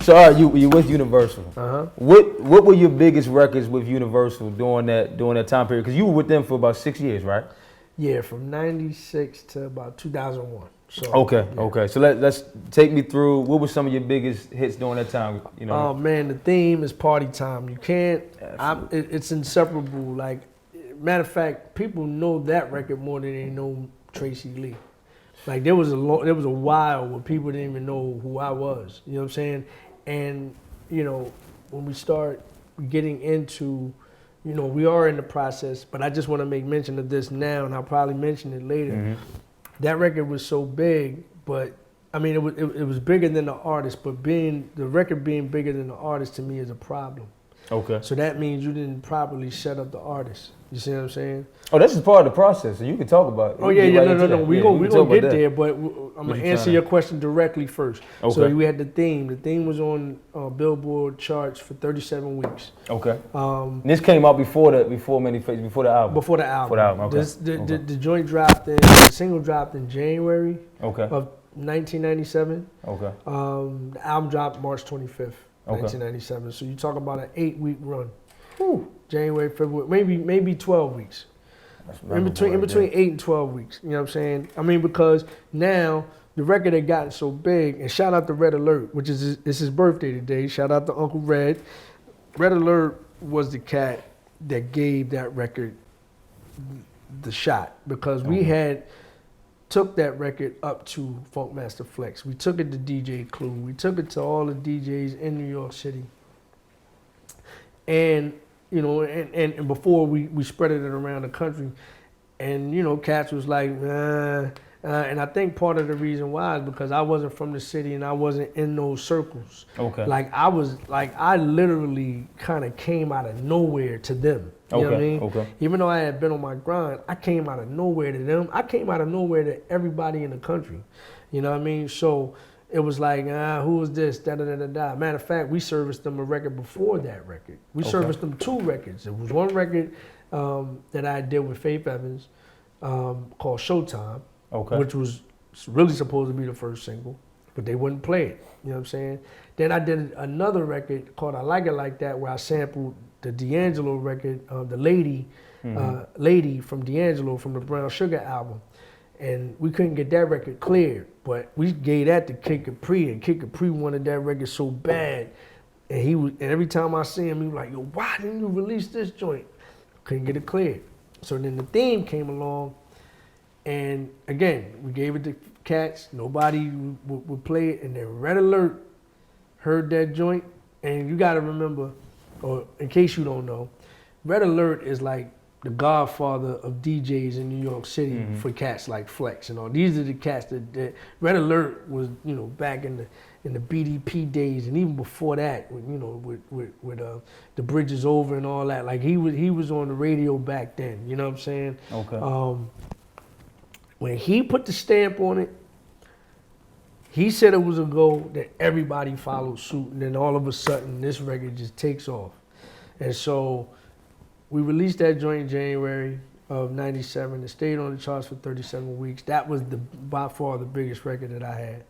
So all right, you with Universal. Uh-huh. What were your biggest records with Universal during that time period? Because you were with them for about 6 years, right? Yeah, from 96 to about 2001. So, Okay, yeah. okay. So let's take me through what were some of your biggest hits during that time. You know. Oh man, the theme is party time. You can't. It's inseparable. Like, matter of fact, people know that record more than they know Tracey Lee. Like there was a while where people didn't even know who I was. You know what I'm saying? And you know, when we start getting into, you know, we are in the process. But I just want to make mention of this now, and I'll probably mention it later. Mm-hmm. That record was so big, but I mean, it was bigger than the artist. But the record being bigger than the artist to me is a problem. Okay. So that means you didn't properly set up the artist. You see what I'm saying? Oh, this is part of the process, so you can talk about it. Oh yeah, no. We're gonna get there, but I'm gonna answer your question directly first. Okay. So we had the theme. The theme was on Billboard charts for 37 weeks. Okay. This came out before the album. Before the album. Before the album. Okay. The joint dropped the single dropped in January. Okay. Of 1997. Okay. The album dropped March 25th, 1997. So you talk about an 8-week run. Whew. January, February, maybe 12 weeks. In between 8 and 12 weeks. You know what I'm saying? I mean, because now the record had gotten so big, and shout out to Red Alert, which is his birthday today. Shout out to Uncle Red. Red Alert was the cat that gave that record the shot, because we had took that record up to Funkmaster Flex. We took it to DJ Clue. We took it to all the DJs in New York City. And you know, and before we spread it around the country, and you know, cats was like, and I think part of the reason why is because I wasn't from the city and I wasn't in those circles. Okay. I literally kind of came out of nowhere to them. You know what I mean? Okay. Even though I had been on my grind, I came out of nowhere to them. I came out of nowhere to everybody in the country. You know what I mean? So it was like, who is this? Da da da da da. Matter of fact, we serviced them a record before that record. We serviced them 2 records. It was one record that I did with Faith Evans called Showtime, which was really supposed to be the first single, but they wouldn't play it. You know what I'm saying? Then I did another record called I Like It Like That, where I sampled the D'Angelo record, the Lady from D'Angelo from the Brown Sugar album. And we couldn't get that record cleared, but we gave that to Kid Capri, and Kid Capri wanted that record so bad. And every time I see him, he was like, yo, why didn't you release this joint? Couldn't get it cleared. So then the theme came along, and again, we gave it to cats. Nobody would play it, and then Red Alert heard that joint. And you gotta remember, or in case you don't know, Red Alert is like the godfather of DJs in New York City for cats like Flex and all. These are the cats that Red Alert was, you know, back in the BDP days, and even before that, you know, with the Bridges Over and all that. Like he was on the radio back then. You know what I'm saying? Okay. When he put the stamp on it, he said it was a go, that everybody followed suit, and then all of a sudden this record just takes off. And so we released that joint in January of 97. It stayed on the charts for 37 weeks. That was by far the biggest record that I had.